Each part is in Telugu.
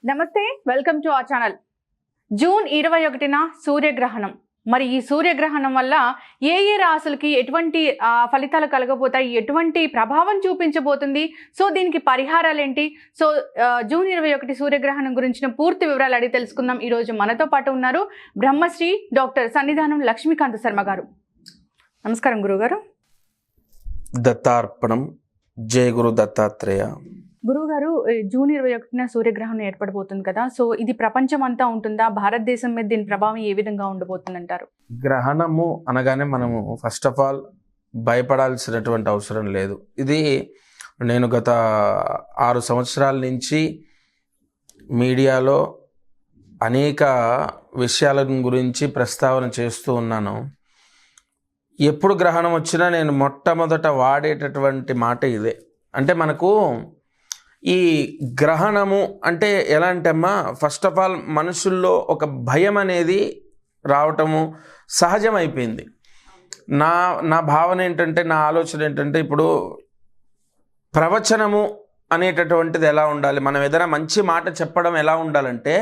నమస్తే, welcome to our channel. June 21న సూర్యగ్రహణం. మరి ఈ సూర్యగ్రహణం వల్ల ఏ రాశులకి ఎటువంటి ఫలితాలు కలగబోతాయి, ఎటువంటి ప్రభావం చూపించబోతుంది, సో దీనికి పరిహారాలు ఏంటి, సో జూన్ 21 సూర్యగ్రహణం గురించిన పూర్తి వివరాలు అడిగి తెలుసుకుందాం. ఈరోజు మనతో పాటు ఉన్నారు బ్రహ్మశ్రీ డాక్టర్ సన్నిధానం లక్ష్మీకాంత శర్మ గారు. నమస్కారం గురుగారు. దత్తార్పణం. జయ గురు దత్తాత్రేయ. గురువుగారు, జూన్ 21న సూర్యగ్రహణం ఏర్పడబోతుంది కదా, సో ఇది ప్రపంచం అంతా ఉంటుందా? భారతదేశం మీద దీని ప్రభావం ఏ విధంగా ఉండబోతుంది అంటారు? గ్రహణము అనగానే మనము ఫస్ట్ ఆఫ్ ఆల్ భయపడాల్సినటువంటి అవసరం లేదు. ఇది నేను గత 6 సంవత్సరాల నుంచి మీడియాలో అనేక విషయాల గురించి ప్రస్తావన చేస్తూ ఉన్నాను. ఎప్పుడు గ్రహణం వచ్చినా నేను మొట్టమొదట వాడేటటువంటి మాట ఇదే. అంటే మనకు ఈ గ్రహణము అంటే ఎలా అంటే అమ్మా, ఫస్ట్ ఆఫ్ ఆల్ మనుషుల్లో ఒక భయం అనేది రావటము సహజమైపోయింది. నా భావన ఏంటంటే, నా ఆలోచన ఏంటంటే, ఇప్పుడు ప్రవచనము అనేటటువంటిది ఎలా ఉండాలి, మనం ఏదైనా మంచి మాట చెప్పడం ఎలా ఉండాలంటే,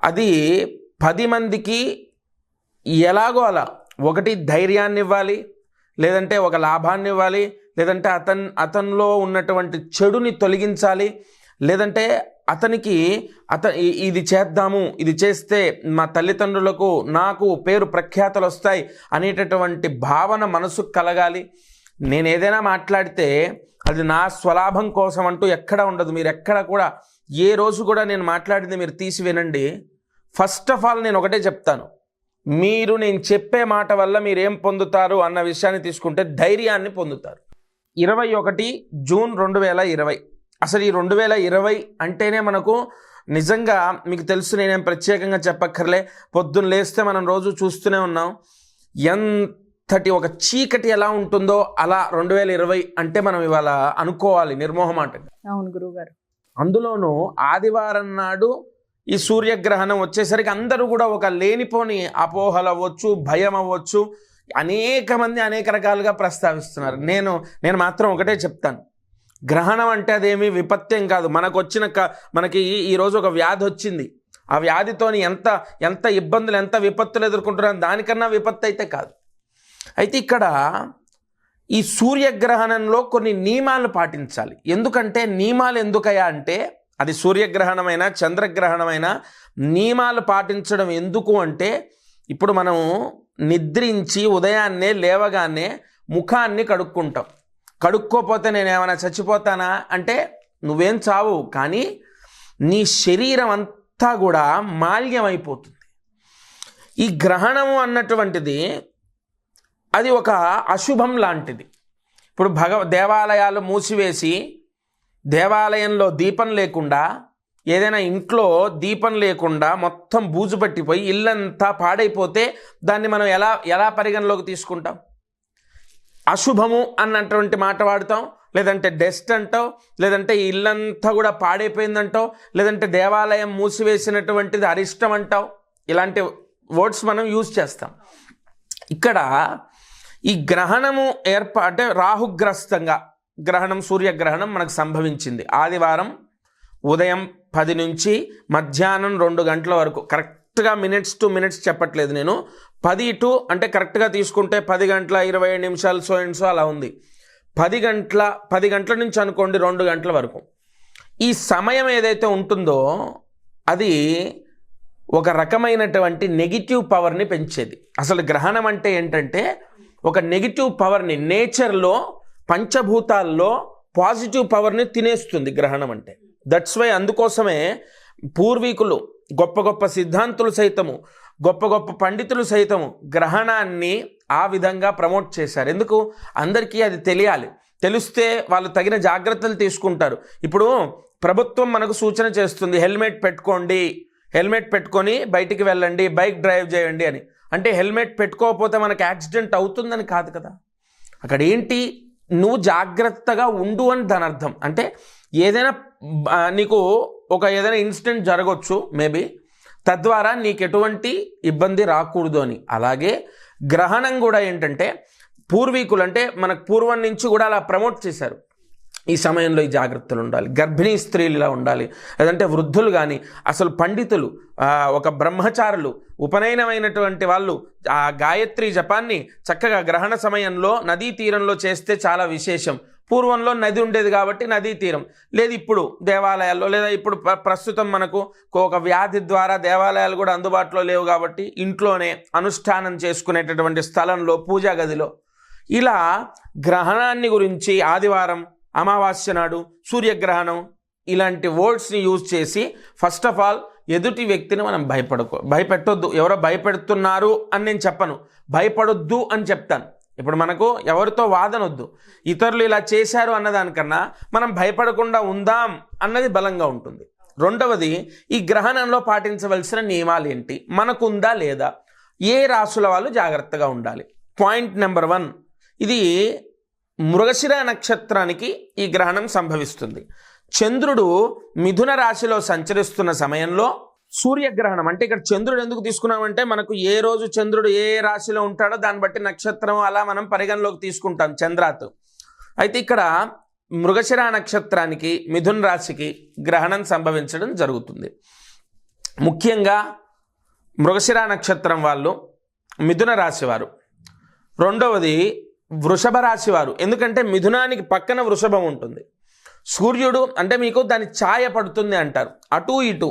అది 10 మందికి ఎలాగో అలా ఒకటి ధైర్యాన్ని ఇవ్వాలి, లేదంటే ఒక లాభాన్ని ఇవ్వాలి, లేదంటే అతనిలో ఉన్నటువంటి చెడుని తొలగించాలి, లేదంటే అతనికి ఇది చేద్దాము, ఇది చేస్తే మా తల్లిదండ్రులకు నాకు పేరు ప్రఖ్యాతలు వస్తాయి అనేటటువంటి భావన మనసుకు కలగాలి. నేను ఏదైనా మాట్లాడితే అది నా స్వలాభం కోసం అంటూ ఎక్కడ ఉండదు. మీరు ఎక్కడ కూడా ఏ రోజు కూడా నేను మాట్లాడింది మీరు తీసి వినండి. ఫస్ట్ ఆఫ్ ఆల్ నేను ఒకటే చెప్తాను, మీరు నేను చెప్పే మాట వల్ల మీరు ఏం పొందుతారు అన్న విషయాన్ని తీసుకుంటే ధైర్యాన్ని పొందుతారు. 21 జూన్ 2020. అసలు ఈ 2020 అంటేనే మనకు నిజంగా మీకు తెలుసు, నేనేం ప్రత్యేకంగా చెప్పక్కర్లే. పొద్దున్న లేస్తే మనం రోజు చూస్తూనే ఉన్నాం ఎంతటి ఒక చీకటి ఎలా ఉంటుందో అలా 2020 అంటే మనం ఇవాళ అనుకోవాలి నిర్మోహమాటంగా. అవును గురువుగారు. అందులోనూ ఆదివారం నాడు ఈ సూర్యగ్రహణం వచ్చేసరికి అందరూ కూడా ఒక లేనిపోని అపోహలు అవ్వచ్చు, భయం అవ్వచ్చు, అనేక మంది అనేక రకాలుగా ప్రస్తావిస్తున్నారు. నేను మాత్రం ఒకటే చెప్తాను, గ్రహణం అంటే అదేమి విపత్తేం కాదు. మనకి ఈరోజు ఒక వ్యాధి వచ్చింది, ఆ వ్యాధితోని ఎంత ఇబ్బందులు, ఎంత విపత్తులు ఎదుర్కొంటున్నాం, దానికన్నా విపత్తు అయితే కాదు. అయితే ఇక్కడ ఈ సూర్యగ్రహణంలో కొన్ని నియమాలు పాటించాలి. ఎందుకంటే నియమాలు ఎందుకయ్యా అంటే, అది సూర్యగ్రహణమైనా చంద్రగ్రహణమైనా నియమాలు పాటించడం ఎందుకు అంటే, ఇప్పుడు మనం నిద్రించి ఉదయాన్నే లేవగానే ముఖాన్ని కడుక్కుంటాం. కడుక్కోపోతే నేను ఏమైనా చచ్చిపోతానా అంటే నువ్వేం చావు, కానీ నీ శరీరం అంతా కూడా మాల్యమైపోతుంది. ఈ గ్రహణము అన్నటువంటిది అది ఒక అశుభం లాంటిది. ఇప్పుడు దేవాలయాలు మూసివేసి దేవాలయంలో దీపం లేకుండా, ఏదైనా ఇంట్లో దీపం లేకుండా మొత్తం బూజు పట్టిపోయి ఇల్లంతా పాడైపోతే దాన్ని మనం ఎలా పరిగణలోకి తీసుకుంటాం? అశుభము అన్నటువంటి మాట వాడతాం, లేదంటే డస్ట్ అంటావు, లేదంటే ఇల్లంతా కూడా పాడైపోయిందంటావు, లేదంటే దేవాలయం మూసివేసినటువంటిది అరిష్టం అంటావు. ఇలాంటి వర్డ్స్ మనం యూజ్ చేస్తాం. ఇక్కడ ఈ గ్రహణము అంటే రాహుగ్రస్తంగా గ్రహణం, సూర్యగ్రహణం మనకు సంభవించింది ఆదివారం ఉదయం 10 నుంచి మధ్యాహ్నం 2 గంటల వరకు. కరెక్ట్గా మినిట్స్ టు మినిట్స్ చెప్పట్లేదు నేను, 10 టు అంటే కరెక్ట్గా తీసుకుంటే 10 గంటల 27 నిమిషాలు సో అలా ఉంది. 10 గంటల నుంచి అనుకోండి 2 గంటల వరకు. ఈ సమయం ఏదైతే ఉంటుందో అది ఒక రకమైనటువంటి నెగిటివ్ పవర్ని పెంచేది. అసలు గ్రహణం అంటే ఏంటంటే ఒక నెగిటివ్ పవర్ని, నేచర్లో పంచభూతాల్లో పాజిటివ్ పవర్ని తినేస్తుంది గ్రహణం అంటే. దట్స్ వై, అందుకోసమే పూర్వీకులు, గొప్ప గొప్ప సిద్ధాంతులు సైతము, గొప్ప గొప్ప పండితులు సైతము గ్రహణాన్ని ఆ విధంగా ప్రమోట్ చేశారు. ఎందుకు? అందరికీ అది తెలియాలి. తెలిస్తే వాళ్ళు తగిన జాగ్రత్తలు తీసుకుంటారు. ఇప్పుడు ప్రభుత్వం మనకు సూచన చేస్తుంది, హెల్మెట్ పెట్టుకోండి, హెల్మెట్ పెట్టుకొని బయటికి వెళ్ళండి, బైక్ డ్రైవ్ చేయండి అని. అంటే హెల్మెట్ పెట్టుకోకపోతే మనకు యాక్సిడెంట్ అవుతుందని కాదు కదా. అక్కడ ఏంటి, నువ్వు జాగ్రత్తగా ఉండు అని దాని అర్థం. అంటే ఏదైనా నీకు ఏదైనా ఇన్సిడెంట్ జరగవచ్చు మేబీ, తద్వారా నీకు ఎటువంటి ఇబ్బంది రాకూడదు అని. అలాగే గ్రహణం కూడా ఏంటంటే పూర్వీకులు, అంటే మనకు పూర్వం నుంచి కూడా అలా ప్రమోట్ చేశారు. ఈ సమయంలో ఈ జాగ్రత్తలు ఉండాలి. గర్భిణీ స్త్రీలు ఇలా ఉండాలి, లేదంటే వృద్ధులు కానీ, అసలు పండితులు, ఒక బ్రహ్మచారులు, ఉపనయనమైనటువంటి వాళ్ళు ఆ గాయత్రి జపాన్ని చక్కగా గ్రహణ సమయంలో నదీ తీరంలో చేస్తే చాలా విశేషం. పూర్వంలో నది ఉండేది కాబట్టి నదీ తీరం లేదు, ఇప్పుడు దేవాలయాల్లో, లేదా ఇప్పుడు ప్రస్తుతం మనకు ఒక వ్యాధి ద్వారా దేవాలయాలు కూడా అందుబాటులో లేవు కాబట్టి ఇంట్లోనే అనుష్ఠానం చేసుకునేటటువంటి స్థలంలో, పూజా గదిలో ఇలా గ్రహణాన్ని గురించి ఆదివారం, అమావాస్య నాడు, సూర్యగ్రహణం ఇలాంటి వర్డ్స్ని యూజ్ చేసి ఫస్ట్ ఆఫ్ ఆల్ ఎదుటి వ్యక్తిని మనం భయపెట్టొద్దు. ఎవరో భయపెడుతున్నారు అని నేను చెప్పను, భయపడొద్దు అని చెప్తాను. ఇప్పుడు మనకు ఎవరితో వాదనొద్దు, ఇతరులు ఇలా చేశారు అన్నదానికన్నా మనం భయపడకుండా ఉందాం అన్నది బలంగా ఉంటుంది. రెండవది, ఈ గ్రహణంలో పాటించవలసిన నియమాలు ఏంటి, మనకుందా లేదా, ఏ రాశుల వాళ్ళు జాగ్రత్తగా ఉండాలి. పాయింట్ నెంబర్ 1, ఇది మృగశిర నక్షత్రానికి ఈ గ్రహణం సంభవిస్తుంది. చంద్రుడు మిథున రాశిలో సంచరిస్తున్న సమయంలో సూర్యగ్రహణం, అంటే ఇక్కడ చంద్రుడు ఎందుకు తీసుకున్నామంటే మనకు ఏ రోజు చంద్రుడు ఏ రాశిలో ఉంటాడో దాన్ని బట్టి నక్షత్రం అలా మనం పరిగణలోకి తీసుకుంటాం చంద్రాత్. అయితే ఇక్కడ మృగశిర నక్షత్రానికి మిథున రాశికి గ్రహణం సంభవించడం జరుగుతుంది. ముఖ్యంగా మృగశిర నక్షత్రం వాళ్ళు, మిథున రాశి వారు, రెండవది వృషభ రాశి వారు. ఎందుకంటే మిథునానికి పక్కన వృషభం ఉంటుంది. సూర్యుడు అంటే మీకు దాని ఛాయ పడుతుంది అంటారు, అటు ఇటు.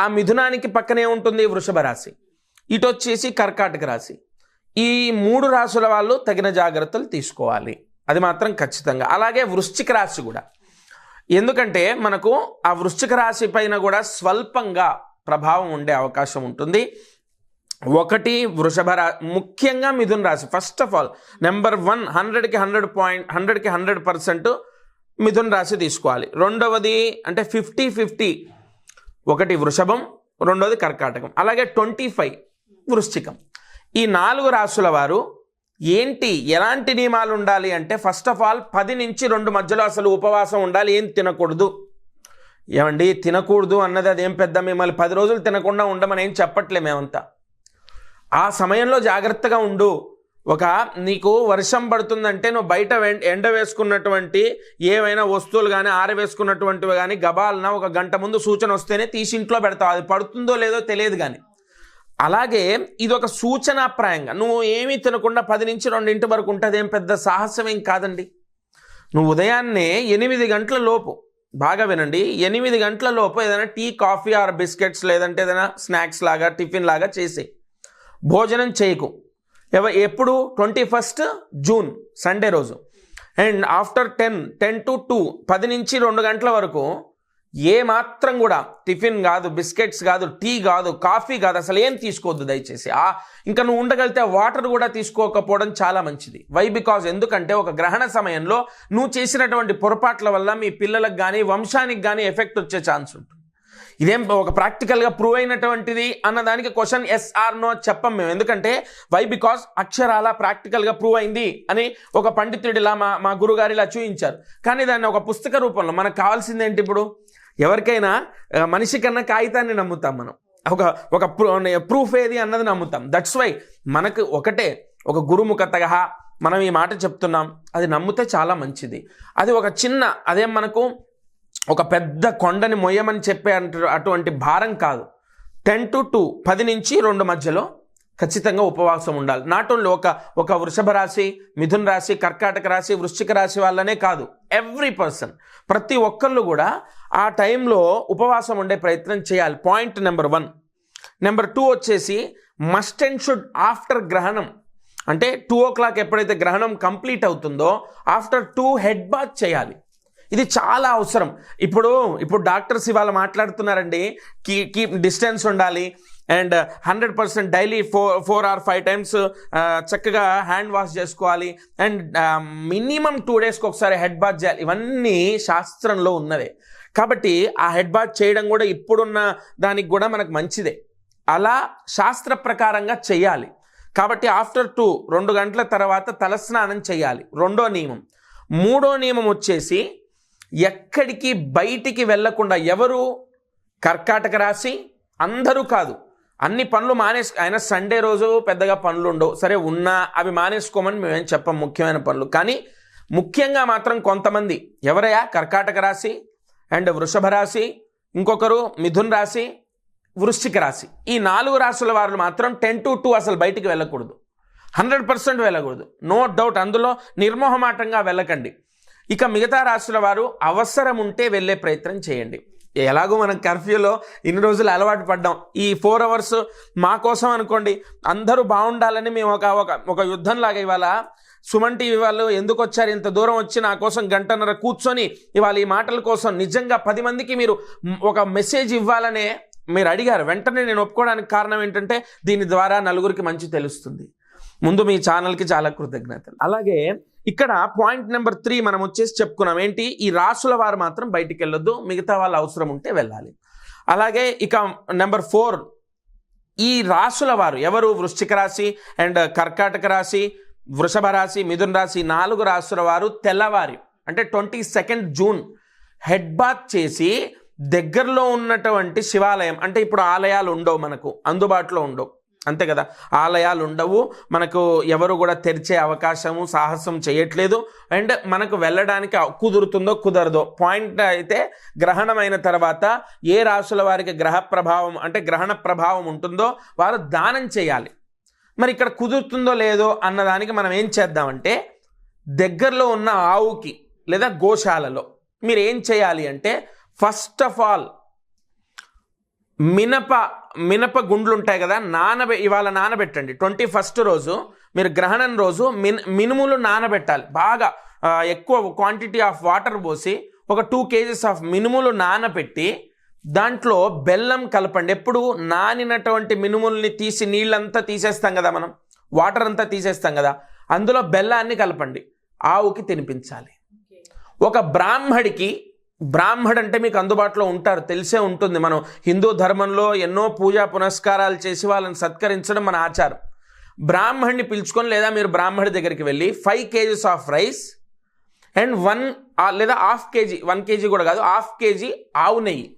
ఆ మిథునానికి పక్కనే ఉంటుంది వృషభ రాశి, ఇటు వచ్చేసి కర్కాటక రాశి. ఈ 3 రాశుల వాళ్ళు తగిన జాగ్రత్తలు తీసుకోవాలి, అది మాత్రం ఖచ్చితంగా. అలాగే వృశ్చిక రాశి కూడా, ఎందుకంటే మనకు ఆ వృశ్చిక రాశి పైన కూడా స్వల్పంగా ప్రభావం ఉండే అవకాశం ఉంటుంది. 1 వృషభ రాశి, ముఖ్యంగా మిథున రాశి. ఫస్ట్ ఆఫ్ ఆల్ నెంబర్ 1, 100కి 100% మిథున రాశి తీసుకోవాలి. రెండవది అంటే 50-50, 1 వృషభం, రెండవది కర్కాటకం, అలాగే 25 వృశ్చికం. ఈ 4 రాశుల వారు ఏంటి, ఎలాంటి నియమాలు ఉండాలి అంటే ఫస్ట్ ఆఫ్ ఆల్ 10 నుంచి 2 మధ్యలో అసలు ఉపవాసం ఉండాలి, ఏం తినకూడదు. ఏమండి తినకూడదు అన్నది అదేం పెద్ద మిమ్మల్ని 10 రోజులు తినకుండా ఉండమని ఏం చెప్పట్లే మేమంతా. ఆ సమయంలో జాగ్రత్తగా ఉండు. నీకు వర్షం పడుతుందంటే నువ్వు బయట ఎండ వేసుకున్నటువంటి ఏవైనా వస్తువులు కానీ ఆరవేసుకున్నటువంటివి కానీ గబాలన 1 గంట ముందు సూచన వస్తేనే తీసి ఇంట్లో పెడతావు, అది పడుతుందో లేదో తెలియదు. కానీ అలాగే ఇది ఒక సూచనాప్రాయంగా నువ్వు ఏమీ తినకుండా 10 నుంచి 2 వరకు ఉంటుంది, ఏం పెద్ద సాహసం ఏం కాదండి. నువ్వు ఉదయాన్నే 8 గంటల లోపు, బాగా వినండి, 8 గంటల లోపు ఏదైనా టీ, కాఫీ ఆర్ బిస్కెట్స్ లేదంటే ఏదైనా స్నాక్స్ లాగా, టిఫిన్ లాగా చేసి భోజనం చేయకు. ఎప్పుడు 21 జూన్ సండే రోజు. అండ్ ఆఫ్టర్ 10 to 2, 10 నుంచి 2 గంటల వరకు ఏ మాత్రం కూడా టిఫిన్ కాదు, బిస్కెట్స్ కాదు, టీ కాదు, కాఫీ కాదు, అసలు ఏం తీసుకోవద్దు దయచేసి. ఇంకా నువ్వు ఉండగలిగితే వాటర్ కూడా తీసుకోకపోవడం చాలా మంచిది. వై? బికాజ్ ఎందుకంటే ఒక గ్రహణ సమయంలో నువ్వు చేసినటువంటి పొరపాట్ల వల్ల మీ పిల్లలకు కానీ వంశానికి కానీ ఎఫెక్ట్ వచ్చే ఛాన్స్ ఉంటుంది. ఇదేం ఒక ప్రాక్టికల్గా ప్రూవ్ అయినటువంటిది అన్నదానికి క్వశ్చన్ ఎస్ ఆర్ నో చెప్పం మేము. ఎందుకంటే వై? బికాజ్ అక్షరాల ప్రాక్టికల్గా ప్రూవ్ అయింది అని ఒక పండితుడిలా మా గురుగారు ఇలా చూపించారు. కానీ దాన్ని ఒక పుస్తక రూపంలో మనకు కావాల్సింది ఏంటి? ఇప్పుడు ఎవరికైనా మనిషి కన్నా కాగితాన్ని నమ్ముతాం మనం, ఒక ప్రూఫ్ ఏది అన్నది నమ్ముతాం. దట్స్ వై మనకు ఒకటే, ఒక గురుముఖతగా మనం ఈ మాట చెప్తున్నాం, అది నమ్మితే చాలా మంచిది. అది ఒక చిన్న, అదేం మనకు ఒక పెద్ద కొండని మొయ్యమని చెప్పే అటువంటి భారం కాదు. 10 to 2, 10 నుంచి 2 మధ్యలో ఖచ్చితంగా ఉపవాసం ఉండాలి. నాట్ ఓన్లీ ఒక వృషభ రాశి, మిథున రాశి, కర్కాటక రాశి, వృశ్చిక రాశి వాళ్ళనే కాదు, ఎవ్రీ పర్సన్, ప్రతి ఒక్కళ్ళు కూడా ఆ టైంలో ఉపవాసం ఉండే ప్రయత్నం చేయాలి. Point number 1. నెంబర్ 2 వచ్చేసి మస్ట్ అండ్ షుడ్ ఆఫ్టర్ గ్రహణం, అంటే 2 o'clock ఎప్పుడైతే గ్రహణం కంప్లీట్ అవుతుందో ఆఫ్టర్ 2 హెడ్ బాత్ చేయాలి. ఇది చాలా అవసరం. ఇప్పుడు డాక్టర్స్ ఇవాళ మాట్లాడుతున్నారండి, కీప్ డిస్టెన్స్ ఉండాలి అండ్ 100% డైలీ 4 or 5 times చక్కగా హ్యాండ్ వాష్ చేసుకోవాలి అండ్ మినిమం 2 daysకి ఒకసారి హెడ్ బాత్ చేయాలి. ఇవన్నీ శాస్త్రంలో ఉన్నవే. కాబట్టి ఆ హెడ్ బాత్ చేయడం కూడా ఇప్పుడున్న దానికి కూడా మనకు మంచిదే. అలా శాస్త్ర ప్రకారంగా చేయాలి. కాబట్టి ఆఫ్టర్ 2 గంటల తర్వాత తలస్నానం చేయాలి, 2వ నియమం. 3వ నియమం వచ్చేసి ఎక్కడికి బయటికి వెళ్లకుండా. ఎవరు? కర్కాటక రాశి అందరూ కాదు, అన్ని పనులు ఆయన సండే రోజు పెద్దగా పనులు ఉండవు, సరే ఉన్నా అవి మానేసుకోమని మేమేం చెప్పం, ముఖ్యమైన పనులు. కానీ ముఖ్యంగా మాత్రం కొంతమంది ఎవరయ్యా, కర్కాటక రాశి అండ్ వృషభ రాశి, ఇంకొకరు మిథున్ రాశి, వృశ్చిక రాశి, ఈ 4 రాశుల వారు మాత్రం 10 to 2 అసలు బయటికి వెళ్ళకూడదు, 100% వెళ్ళకూడదు, నో డౌట్, అందులో నిర్మోహమాటంగా వెళ్ళకండి. ఇక మిగతా రాశుల వారు అవసరం ఉంటే వెళ్ళే ప్రయత్నం చేయండి. ఎలాగో మనం కర్ఫ్యూలో ఇన్ని రోజులు అలవాటు పడ్డాం, ఈ 4 hours మా కోసం అనుకోండి, అందరూ బాగుండాలని మేము ఒక యుద్ధంలాగా ఇవాళ సుమన్ టీవీ వాళ్ళు ఎందుకు వచ్చారు, ఇంత దూరం వచ్చి నా కోసం గంటన్నర కూర్చొని ఇవాళ ఈ మాటల కోసం నిజంగా 10 మందికి మీరు ఒక మెసేజ్ ఇవ్వాలనే మీరు అడిగారు. వెంటనే నేను ఒప్పుకోవడానికి కారణం ఏంటంటే దీని ద్వారా నలుగురికి మంచి తెలుస్తుంది. ముందు మీ ఛానల్కి చాలా కృతజ్ఞతలు. అలాగే ఇక్కడ పాయింట్ నెంబర్ 3 మనం వచ్చేసి చెప్పుకున్నాం ఏంటి, ఈ రాశుల వారు మాత్రం బయటికి వెళ్ళొద్దు, మిగతా వాళ్ళు అవసరం ఉంటే వెళ్ళాలి. అలాగే ఇక నెంబర్ 4, ఈ రాశుల వారు ఎవరు, వృశ్చిక రాశి అండ్ కర్కాటక రాశి, వృషభ రాశి, మిథున రాశి, 4 రాశుల వారు తెల్లవారి అంటే 22 జూన్ హెడ్ బాత్ చేసి దగ్గరలో ఉన్నటువంటి శివాలయం, అంటే ఇప్పుడు ఆలయాలు ఉండవు, మనకు అందుబాటులో ఉండవు, అంతే కదా, ఆలయాలు ఉండవు, మనకు ఎవరు కూడా తెరిచే అవకాశము సాహసం చేయట్లేదు, అండ్ మనకు వెళ్ళడానికి కుదురుతుందో కుదరదో. పాయింట్ అయితే గ్రహణమైన తర్వాత ఏ రాశుల వారికి గ్రహ ప్రభావం అంటే గ్రహణ ప్రభావం ఉంటుందో వారు దానం చేయాలి. మరి ఇక్కడ కుదురుతుందో లేదో అన్నదానికి మనం ఏం చేద్దామంటే, దగ్గరలో ఉన్న ఆవుకి లేదా గోశాలలో మీరు ఏం చేయాలి అంటే, ఫస్ట్ ఆఫ్ ఆల్ మినప గుండ్లు ఉంటాయి కదా, ఇవాళ నానబెట్టండి. 21 రోజు మీరు గ్రహణం రోజు మినుములు నానబెట్టాలి, బాగా ఎక్కువ క్వాంటిటీ ఆఫ్ వాటర్ పోసి ఒక 2 kgs ఆఫ్ మినుములు నానబెట్టి దాంట్లో బెల్లం కలపండి. ఎప్పుడు నానినటువంటి మినుముల్ని తీసి నీళ్ళంతా తీసేస్తాం కదా, మనం వాటర్ అంతా తీసేస్తాం కదా, అందులో బెల్లాన్ని కలపండి, ఆవుకి తినిపించాలి. ఒక బ్రాహ్మడు అంటే మీకు అందుబాటులో ఉంటారు, తెలిసే ఉంటుంది. మనం హిందూ ధర్మంలో ఎన్నో పూజా పునస్కారాలు చేసి వాళ్ళని సత్కరించడం మన ఆచారం. బ్రాహ్మణ్ణి పిలుచుకొని లేదా మీరు బ్రాహ్మడి దగ్గరికి వెళ్ళి 5 kgs ఆఫ్ రైస్ అండ్ 1 లేదా ½ kg, 1 kg కూడా కాదు, ½ kg ఆవు నెయ్యి,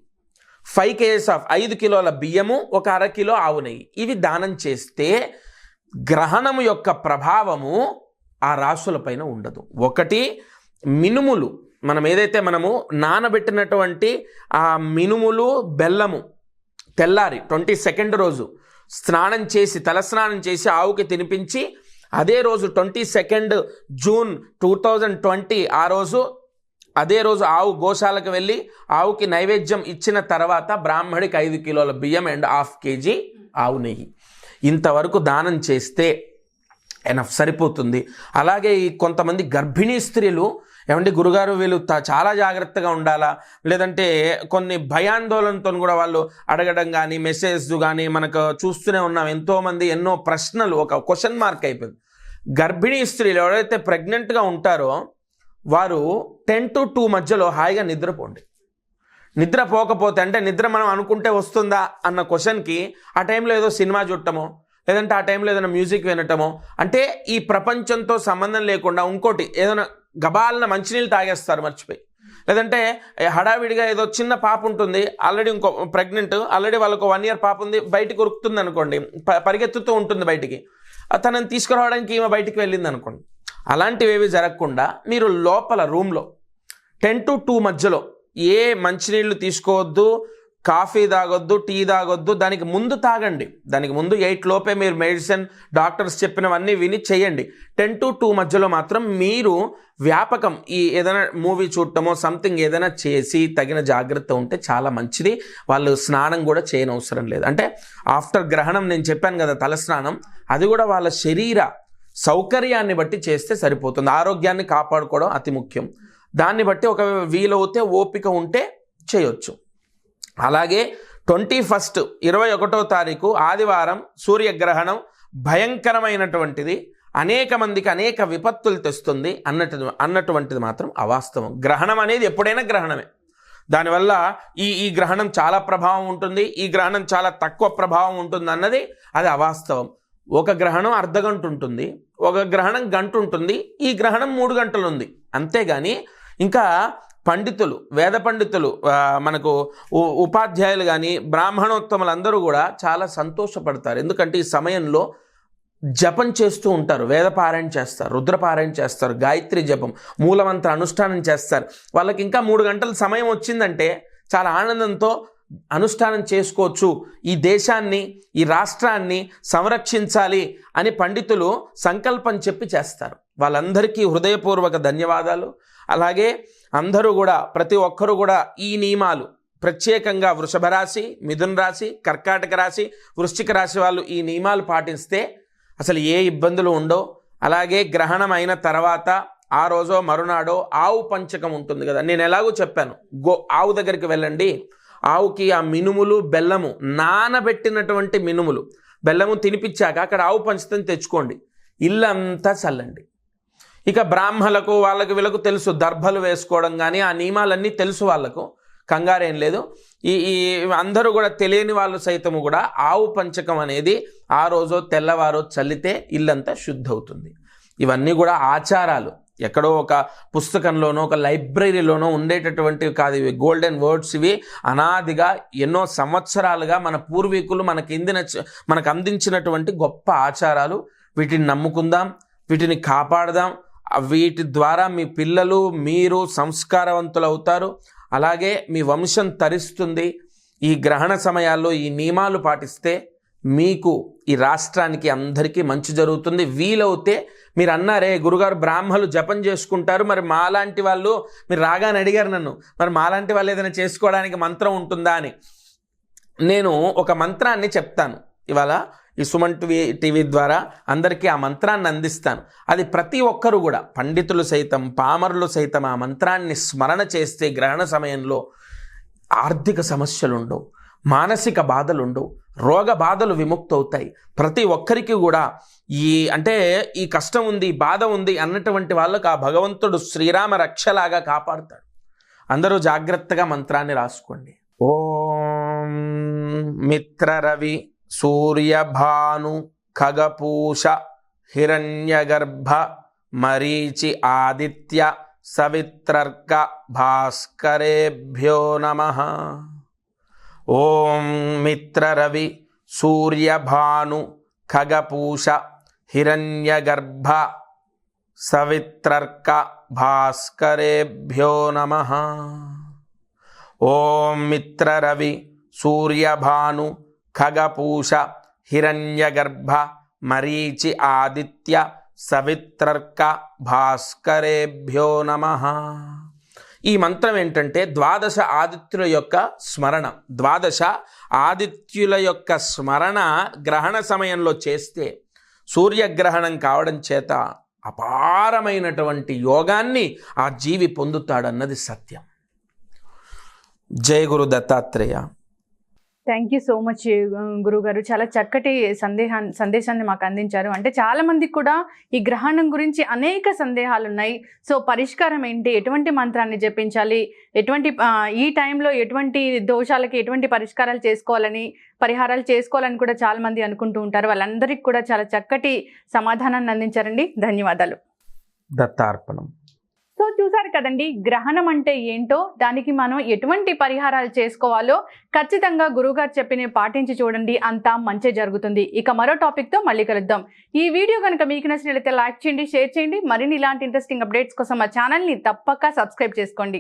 5 kgs ఆఫ్ 5 కిలోల బియ్యము, ఒక ½ కిలో ఆవు నెయ్యి, ఇవి దానం చేస్తే గ్రహణము యొక్క ప్రభావము ఆ రాశులపైన ఉండదు. ఒకటి, మినుములు మనం ఏదైతే మనము నానబెట్టినటువంటి ఆ మినుములు బెల్లము తెల్లారి 22 రోజు తలస్నానం చేసి ఆవుకి తినిపించి, అదే రోజు 22 జూన్ 2020 ఆ రోజు అదే రోజు ఆవు గోశాలకు వెళ్ళి ఆవుకి నైవేద్యం ఇచ్చిన తర్వాత బ్రాహ్మడికి 5 కిలోల బియ్యం అండ్ ½ kg ఆవు నెయ్యి ఇంతవరకు దానం చేస్తే ఎనఫ్ సరిపోతుంది. అలాగే ఈ కొంతమంది గర్భిణీ స్త్రీలు ఏమంటే గురుగారు వీళ్ళు చాలా జాగ్రత్తగా ఉండాలా, లేదంటే కొన్ని భయాందోళనతో కూడా వాళ్ళు అడగడం కానీ మెసేజ్ కానీ మనకు చూస్తూనే ఉన్నాం. ఎంతోమంది ఎన్నో ప్రశ్నలు, ఒక క్వశ్చన్ మార్క్ అయిపోయింది. గర్భిణీ స్త్రీలు ఎవరైతే ప్రెగ్నెంట్గా ఉంటారో వారు 10 to 2 మధ్యలో హాయిగా నిద్రపోండి. నిద్రపోకపోతే అంటే నిద్ర మనం అనుకుంటే వస్తుందా అన్న క్వశ్చన్కి ఆ టైంలో ఏదో సినిమా చూడటమో లేదంటే ఆ టైంలో ఏదైనా మ్యూజిక్ వినటమో, అంటే ఈ ప్రపంచంతో సంబంధం లేకుండా ఇంకోటి ఏదైనా గబాలన మంచినీళ్ళు తాగేస్తారు మర్చిపోయి, లేదంటే హడావిడిగా ఏదో చిన్న పాప ఉంటుంది ఆల్రెడీ ఇంకో ప్రెగ్నెంట్, ఆల్రెడీ వాళ్ళకు 1 year పాప ఉంది, బయటికి ఉరుకుతుంది అనుకోండి, పరిగెత్తుతూ ఉంటుంది బయటికి, తనని తీసుకురావడానికి ఈమె బయటికి వెళ్ళింది అనుకోండి. అలాంటివి ఏవి జరగకుండా మీరు లోపల రూమ్లో 10 to 2 మధ్యలో ఏ మంచినీళ్ళు తీసుకోవద్దు, కాఫీ తాగొద్దు, టీ తాగొద్దు, దానికి ముందు తాగండి. దానికి ముందు 8 లోపే మీరు మెడిసిన్ డాక్టర్స్ చెప్పినవన్నీ విని చేయండి. 10 to 2 మధ్యలో మాత్రం మీరు వ్యాపకం ఈ ఏదైనా మూవీ చూడటమో సంథింగ్ ఏదైనా చేసి తగిన జాగ్రత్త ఉంటే చాలా మంచిది. వాళ్ళు స్నానం కూడా చేయనవసరం లేదు. అంటే ఆఫ్టర్ గ్రహణం నేను చెప్పాను కదా తలస్నానం, అది కూడా వాళ్ళ శరీర సౌకర్యాన్ని బట్టి చేస్తే సరిపోతుంది. ఆరోగ్యాన్ని కాపాడుకోవడం అతి ముఖ్యం. దాన్ని బట్టి ఒక వీలవుతే ఓపిక ఉంటే చేయొచ్చు. అలాగే 21వ తారీఖు ఆదివారం సూర్యగ్రహణం భయంకరమైనటువంటిది, అనేక మందికి అనేక విపత్తులు తెస్తుంది అన్నటువంటిది మాత్రం అవాస్తవం. గ్రహణం అనేది ఎప్పుడైనా గ్రహణమే. దానివల్ల ఈ గ్రహణం చాలా ప్రభావం ఉంటుంది, ఈ గ్రహణం చాలా తక్కువ ప్రభావం ఉంటుంది అన్నది అది అవాస్తవం. ఒక గ్రహణం అర్ధగంట ఉంటుంది, ఒక గ్రహణం గంట ఉంటుంది, ఈ గ్రహణం 3 గంటలు ఉంది. అంతేగాని ఇంకా పండితులు, వేద పండితులు, మనకు ఉపాధ్యాయులు కానీ బ్రాహ్మణోత్తములు అందరూ కూడా చాలా సంతోషపడతారు. ఎందుకంటే ఈ సమయంలో జపం చేస్తూ ఉంటారు, వేదపారాయణ చేస్తారు, రుద్రపారాయణ చేస్తారు, గాయత్రి జపం, మూలమంత్ర అనుష్ఠానం చేస్తారు. వాళ్ళకి ఇంకా 3 గంటల సమయం వచ్చిందంటే చాలా ఆనందంతో అనుష్ఠానం చేసుకోవచ్చు. ఈ దేశాన్ని, ఈ రాష్ట్రాన్ని సంరక్షించాలి అని పండితులు సంకల్పం చెప్పి చేస్తారు. వాళ్ళందరికీ హృదయపూర్వక ధన్యవాదాలు. అలాగే అందరూ కూడా, ప్రతి ఒక్కరూ కూడా ఈ నియమాలు, ప్రత్యేకంగా వృషభ రాశి, మిథున రాశి, కర్కాటక రాశి, వృశ్చిక రాశి వాళ్ళు ఈ నియమాలు పాటిస్తే అసలు ఏ ఇబ్బందులు ఉండవు. అలాగే గ్రహణం అయిన తర్వాత ఆ రోజో మరునాడో ఆవు పంచకం ఉంటుంది కదా, నేను ఎలాగో చెప్పాను, ఆవు దగ్గరికి వెళ్ళండి, ఆవుకి ఆ మినుములు బెల్లము, నానబెట్టినటువంటి మినుములు బెల్లము తినిపించాక అక్కడ ఆవు పంచతం తెచ్చుకోండి, ఇల్లంతా చల్లండి. ఇక బ్రాహ్మణులకు వాళ్ళకు వీళ్ళకు తెలుసు, దర్భలు వేసుకోవడం కానీ ఆ నియమాలన్నీ తెలుసు, వాళ్ళకు కంగారేం లేదు. ఈ అందరూ కూడా తెలియని వాళ్ళు సైతము కూడా ఆవు పంచకం అనేది ఆ రోజో తెల్లవారో చల్లితే ఇల్లంతా శుద్ధవుతుంది. ఇవన్నీ కూడా ఆచారాలు, ఎక్కడో ఒక పుస్తకంలోనో ఒక లైబ్రరీలోనో ఉండేటటువంటివి కాదు. ఇవి గోల్డెన్ వర్డ్స్. ఇవి అనాదిగా ఎన్నో సంవత్సరాలుగా మన పూర్వీకులు మనకు అందించినటువంటి గొప్ప ఆచారాలు. వీటిని నమ్ముకుందాం, వీటిని కాపాడదాం. వీటి ద్వారా మీ పిల్లలు, మీరు సంస్కారవంతులు అవుతారు. అలాగే మీ వంశం తరిస్తుంది. ఈ గ్రహణ సమయాల్లో ఈ నియమాలు పాటిస్తే మీకు, ఈ రాష్ట్రానికి, అందరికీ మంచి జరుగుతుంది. వీలవుతే మీరు అన్నారే గురుగారు బ్రాహ్మణులు జపం చేసుకుంటారు, మరి మాలాంటి వాళ్ళు, మీరు రాగానే అడిగారు నన్ను, మరి మాలాంటి వాళ్ళు ఏదైనా చేసుకోవడానికి మంత్రం ఉంటుందా అని. నేను ఒక మంత్రాన్ని చెప్తాను ఇవాళ ఈ సుమన్ టీవీ ద్వారా అందరికీ ఆ మంత్రాన్ని అందిస్తాను. అది ప్రతి ఒక్కరు కూడా, పండితులు సైతం, పామరులు సైతం ఆ మంత్రాన్ని స్మరణ చేస్తే గ్రహణ సమయంలో ఆర్థిక సమస్యలు ఉండవు, మానసిక బాధలు ఉండవు, రోగ బాధలు విముక్తవుతాయి. ప్రతి ఒక్కరికి కూడా ఈ కష్టం ఉంది, బాధ ఉంది అన్నటువంటి వాళ్ళకు ఆ భగవంతుడు శ్రీరామ రక్షలాగా కాపాడుతాడు. అందరూ జాగ్రత్తగా మంత్రాన్ని రాసుకోండి. ఓం మిత్రరవి సూర్యభాను ఖగపూష హిరణ్యగర్భ మరీచి ఆదిత్య సవిత్రర్క భాస్కరేభ్యో నమః. ఓం మిత్రరవి సూర్యభాను ఖగపూష హిరణ్యగర్భ సవిత్రర్క భాస్కరేభ్యో నమః. ఓం మిత్రరవి సూర్యభాను ఖగపూష హిరణ్యగర్భ మరీచి ఆదిత్య సవిత్రర్క భాస్కరేభ్యో నమః. ఈ మంత్రం ఏంటంటే 12 ఆదిత్యుల యొక్క స్మరణ. 12 ఆదిత్యుల యొక్క స్మరణ గ్రహణ సమయంలో చేస్తే సూర్యగ్రహణం కావడం చేత అపారమైనటువంటి యోగాన్ని ఆ జీవి పొందుతాడన్నది సత్యం. జయ గురు Dattatreya. Thank you so much గురుగారు. చాలా చక్కటి సందేశాన్ని మాకు అందించారు. అంటే చాలా మందికి కూడా ఈ గ్రహణం గురించి అనేక సందేహాలు ఉన్నాయి. సో పరిష్కారం ఏంటి, ఎటువంటి మంత్రాన్ని జపించాలి, ఈ టైంలో ఎటువంటి దోషాలకి ఎటువంటి పరిష్కారాలు చేసుకోవాలని, పరిహారాలు చేసుకోవాలని కూడా చాలా మంది అనుకుంటూ ఉంటారు. వాళ్ళందరికీ కూడా చాలా చక్కటి సమాధానాన్ని అందించారండి. ధన్యవాదాలు. దత్తార్పణం. సో చూసారు కదండి, గ్రహణం అంటే ఏంటో, దానికి మనం ఎటువంటి పరిహారాలు చేసుకోవాలో ఖచ్చితంగా గురువుగారు చెప్పిన పాటించి చూడండి, అంతా మంచి జరుగుతుంది. ఇక మరో టాపిక్తో మళ్ళీ కలుద్దాం. ఈ వీడియో కనుక మీకు నచ్చినట్లయితే లైక్ చేయండి, షేర్ చేయండి. మరిన్ని ఇలాంటి ఇంట్రెస్టింగ్ అప్డేట్స్ కోసం మా ఛానల్ని తప్పక సబ్స్క్రైబ్ చేసుకోండి.